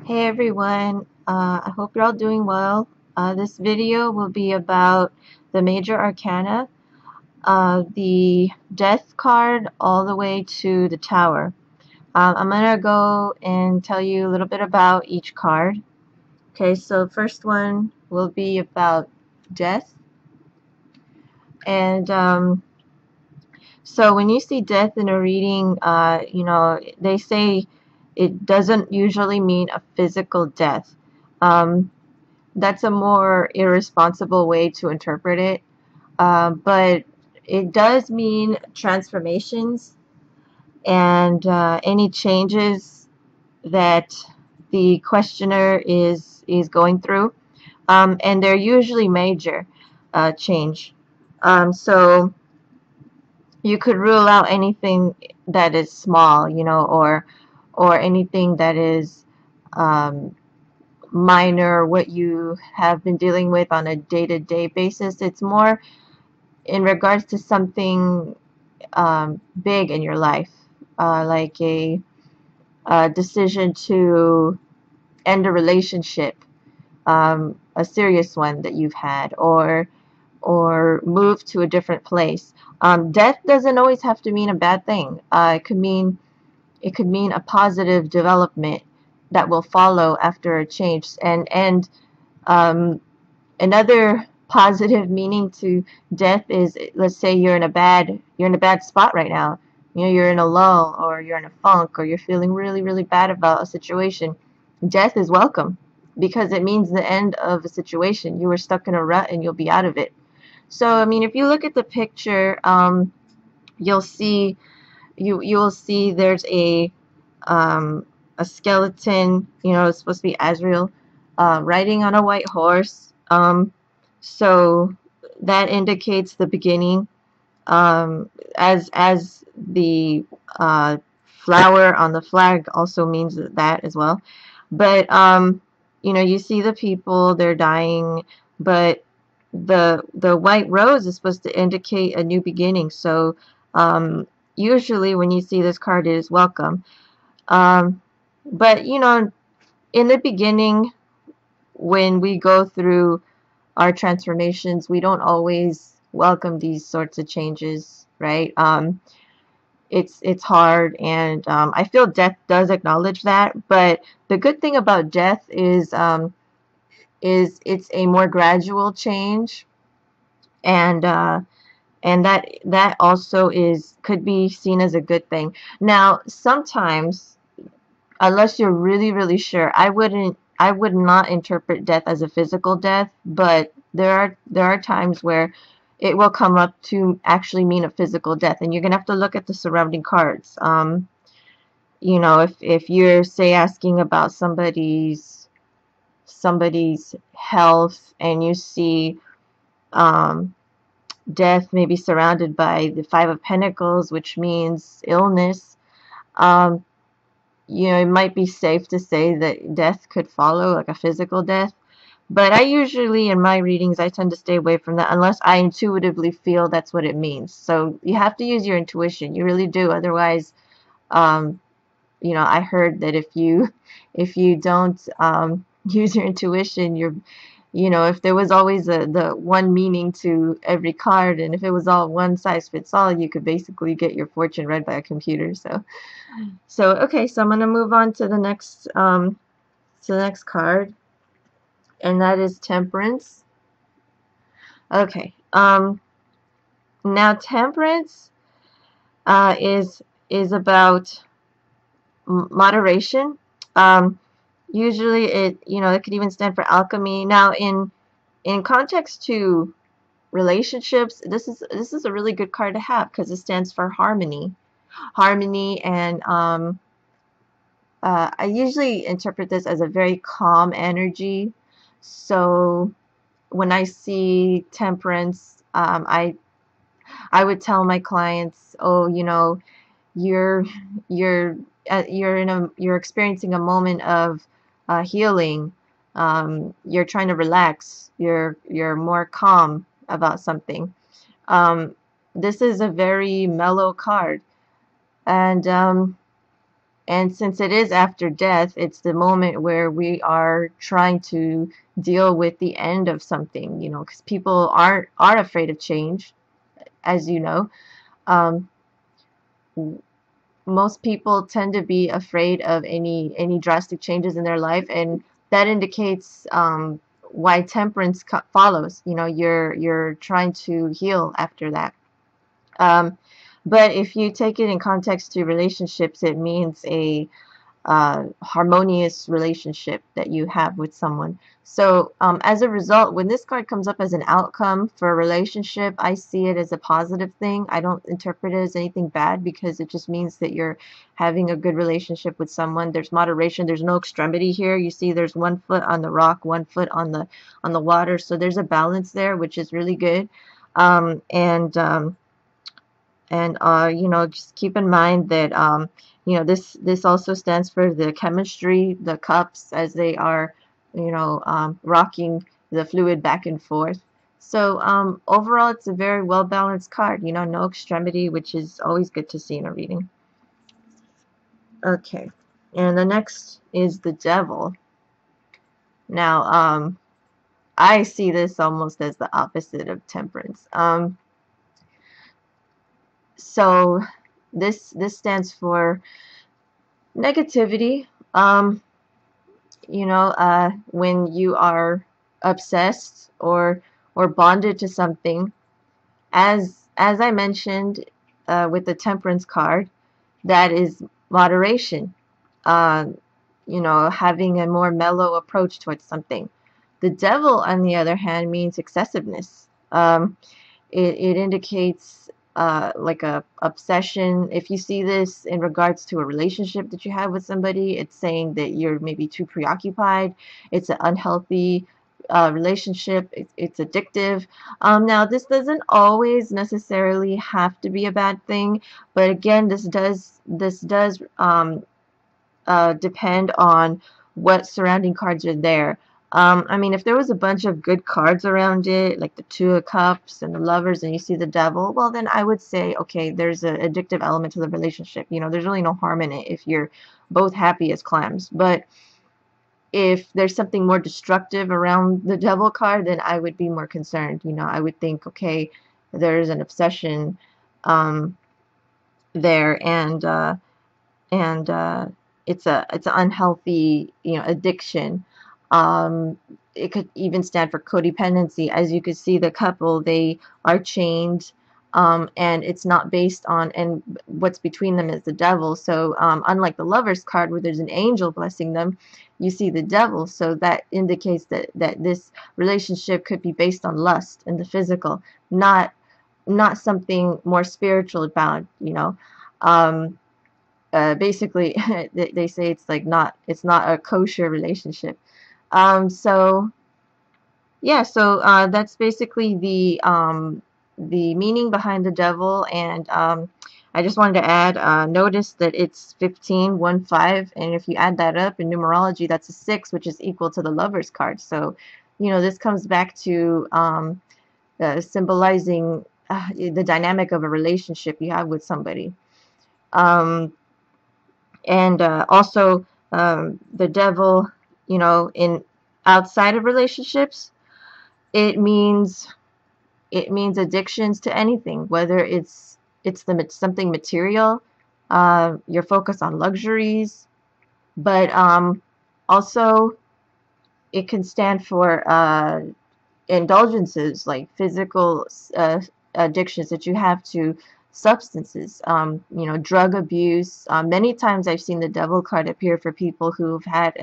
Hey everyone, I hope you're all doing well. This video will be about the major arcana, the death card all the way to the tower. I'm gonna go and tell you a little bit about each card. Okay, so first one will be about death. And so when you see death in a reading, they say it doesn't usually mean a physical death. Um, that's a more irresponsible way to interpret it. But it does mean transformations and any changes that the questioner is going through, and they're usually major change. So you could rule out anything that is small, or anything that is um, minor, what you have been dealing with on a day-to-day basis. It's more in regards to something big in your life, like a decision to end a relationship, a serious one that you've had, or move to a different place. Death doesn't always have to mean a bad thing. It could mean a positive development that will follow after a change. And um, another positive meaning to death is, let's say you're in a bad spot right now. You're in a lull, or you're in a funk, or you're feeling really, really bad about a situation. Death is welcome because it means the end of a situation. You were stuck in a rut and you'll be out of it. So, I mean, if you look at the picture, you'll see you'll see there's a skeleton. It's supposed to be Azrael, riding on a white horse. So that indicates the beginning. As the flower on the flag also means that as well. But you see the people, they're dying, but the white rose is supposed to indicate a new beginning. So usually when you see this card, it is welcome. But in the beginning, when we go through our transformations, we don't always welcome these sorts of changes, right? It's hard, and I feel death does acknowledge that. But the good thing about death is it's a more gradual change, and that also could be seen as a good thing. Now, sometimes, unless you're really, really sure, I would not interpret death as a physical death, but there are times where it will come up to actually mean a physical death, and you're gonna have to look at the surrounding cards. If you're, say, asking about somebody's health, and you see death maybe surrounded by the Five of Pentacles, which means illness. um, it might be safe to say that death could follow, like a physical death. But I usually, in my readings, I tend to stay away from that unless I intuitively feel that's what it means. So you have to use your intuition. You really do. Otherwise, um, I heard that if you don't use your intuition, if there was always the one meaning to every card, and if it was all one size fits all, you could basically get your fortune read by a computer. So okay, so I'm gonna move on to the next card, and that is Temperance. Okay. Now Temperance is about moderation. Usually it could even stand for alchemy. Now in context to relationships, this is a really good card to have because it stands for harmony. And I usually interpret this as a very calm energy. So when I see Temperance, I would tell my clients, oh, you're you're you're experiencing a moment of healing. You're trying to relax. You're more calm about something. This is a very mellow card, and And since it is after death, it's the moment where we are trying to deal with the end of something, you know, because people are afraid of change, as you know. Um, Most people tend to be afraid of any drastic changes in their life, and that indicates why temperance follows. You know, you're trying to heal after that. Um, but if you take it in context to relationships, it means a harmonious relationship that you have with someone. So as a result, when this card comes up as an outcome for a relationship, I see it as a positive thing. I don't interpret it as anything bad, because it just means that you're having a good relationship with someone. There's moderation. There's no extremity here. You see there's one foot on the rock, one foot on the water. So there's a balance there, which is really good. Um, and um, you know, just keep in mind that you know, this also stands for the chemistry, the cups, as they are, you know, rocking the fluid back and forth. So overall, it's a very well balanced card. You know, no extremity, which is always good to see in a reading. Okay, and the next is the devil. Now, I see this almost as the opposite of temperance. So this stands for negativity. You know, when you are obsessed or bonded to something, as I mentioned with the Temperance card, that is moderation. Uh, you know, having a more mellow approach towards something. The devil, on the other hand, means excessiveness. It indicates like a obsession. If you see this in regards to a relationship that you have with somebody, it's saying that you're maybe too preoccupied. It's an unhealthy relationship. It's addictive. Now, this doesn't always necessarily have to be a bad thing, but again, this does depend on what surrounding cards are there. I mean, if there was a bunch of good cards around it, like the Two of Cups and the Lovers, and you see the Devil, well, then I would say, okay, there's an addictive element to the relationship. You know, there's really no harm in it if you're both happy as clams. But if there's something more destructive around the Devil card, then I would be more concerned. You know, I would think, okay, there's an obsession there, and it's an unhealthy, you know, addiction. It could even stand for codependency. As you could see, the couple, they are chained, and it's not based on, and what's between them is the devil. So unlike the Lovers card where there's an angel blessing them, you see the devil. So that indicates that this relationship could be based on lust and the physical, not something more spiritual bound, you know. Um, Basically they say it's not a kosher relationship. So yeah, so that's basically the meaning behind the devil. And I just wanted to add, notice that it's 15, 1, 5, and if you add that up in numerology, that's a 6, which is equal to the Lovers card. So you know, this comes back to symbolizing the dynamic of a relationship you have with somebody. um, and also the devil, you know, in outside of relationships, it means addictions to anything, whether it's something material, your focus on luxuries, but also it can stand for indulgences, like physical addictions that you have to substances, you know, drug abuse. Many times I've seen the devil card appear for people who've had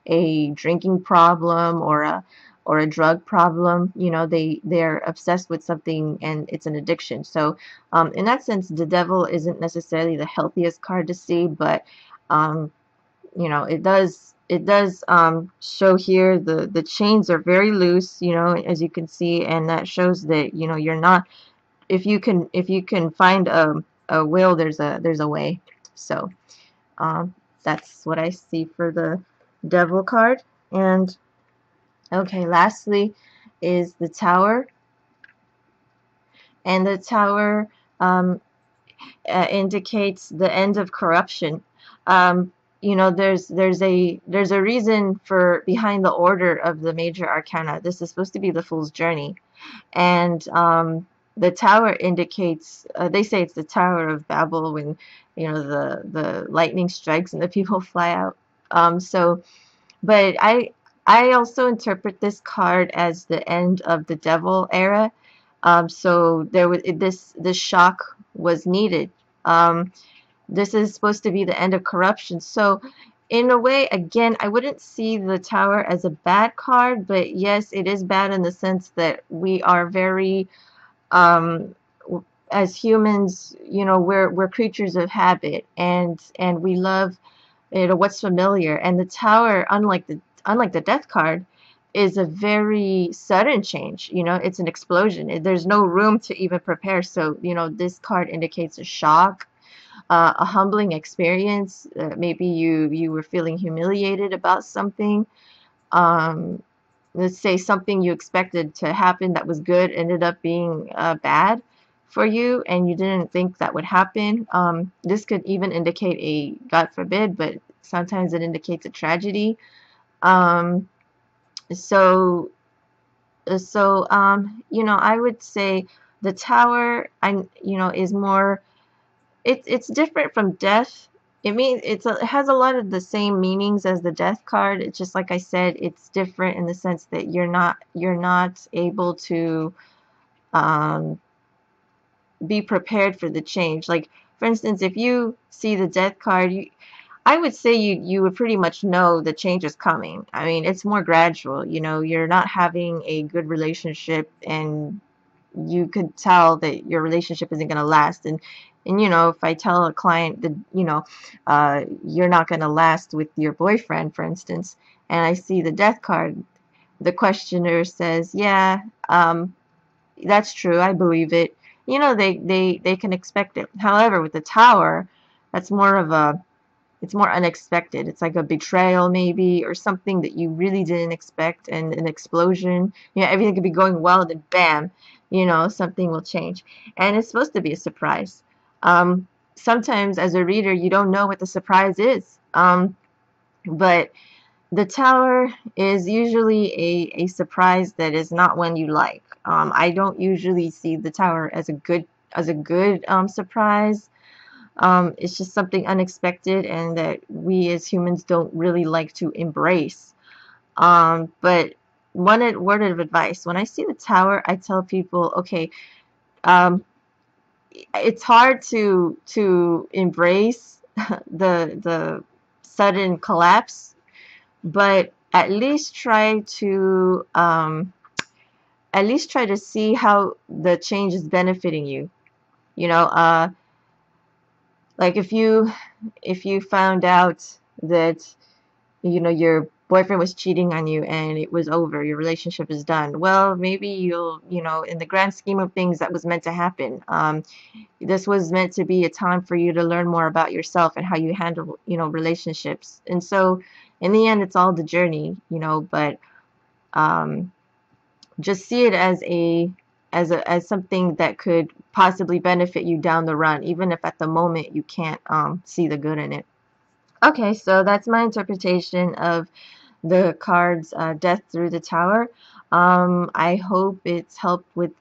a drinking problem or a drug problem. You know, they're obsessed with something and it's an addiction. So in that sense, the devil isn't necessarily the healthiest card to see, but um, you know, it does show here the chains are very loose, you know, as you can see, and that shows that, you know, you're not, if you can find a will, there's a way. So that's what I see for the devil card. And okay, lastly is the Tower. And the Tower um, indicates the end of corruption. um, there's a reason for behind the order of the major arcana. This is supposed to be the fool's journey, and the tower indicates. They say it's the Tower of Babel when the lightning strikes and the people fly out. So, but I also interpret this card as the end of the devil era. So there was this shock was needed. This is supposed to be the end of corruption. So in a way, again, I wouldn't see the tower as a bad card, but yes, it is bad in the sense that we are very, um, as humans, we're creatures of habit, and we love, what's familiar. And the tower, unlike the death card, is a very sudden change. It's an explosion. There's no room to even prepare. So, this card indicates a shock, a humbling experience. Maybe you were feeling humiliated about something. Um, let's say something you expected to happen that was good ended up being bad for you, and you didn't think that would happen. This could even indicate a, God forbid, but sometimes it indicates a tragedy. Um, so I would say the tower, is more. It's different from death. It has a lot of the same meanings as the death card. It's just like I said, it's different in the sense that you're not able to um, be prepared for the change. Like, for instance, if you see the death card, I would say you would pretty much know the change is coming. I mean, it's more gradual. You're not having a good relationship, and you could tell that your relationship isn't going to last. And if I tell a client that you're not going to last with your boyfriend, for instance, and I see the death card, the questioner says, yeah, that's true, I believe it. They can expect it. However, with the tower, that's more of a it's more unexpected. It's like a betrayal maybe, or something that you really didn't expect, and an explosion. Everything could be going well, and then bam, something will change. And it's supposed to be a surprise. Sometimes as a reader, you don't know what the surprise is. But the tower is usually a surprise that is not one you like. I don't usually see the tower as a good surprise. It's just something unexpected and that we as humans don't really like to embrace. But one word of advice: when I see the tower, I tell people, okay, um, it's hard to embrace the sudden collapse, but at least try to see how the change is benefiting you. You know, like if you found out that your boyfriend was cheating on you and it was over, your relationship is done. Well, maybe in the grand scheme of things, that was meant to happen. This was meant to be a time for you to learn more about yourself and how you handle, relationships. And so in the end, it's all the journey, but um, just see it as something that could possibly benefit you down the run, even if at the moment you can't see the good in it. Okay, so that's my interpretation of the cards Death Through the Tower. I hope it's helped with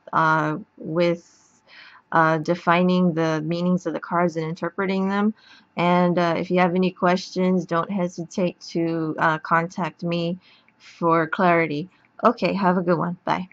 defining the meanings of the cards and interpreting them. And if you have any questions, don't hesitate to contact me for clarity. Okay, have a good one. Bye.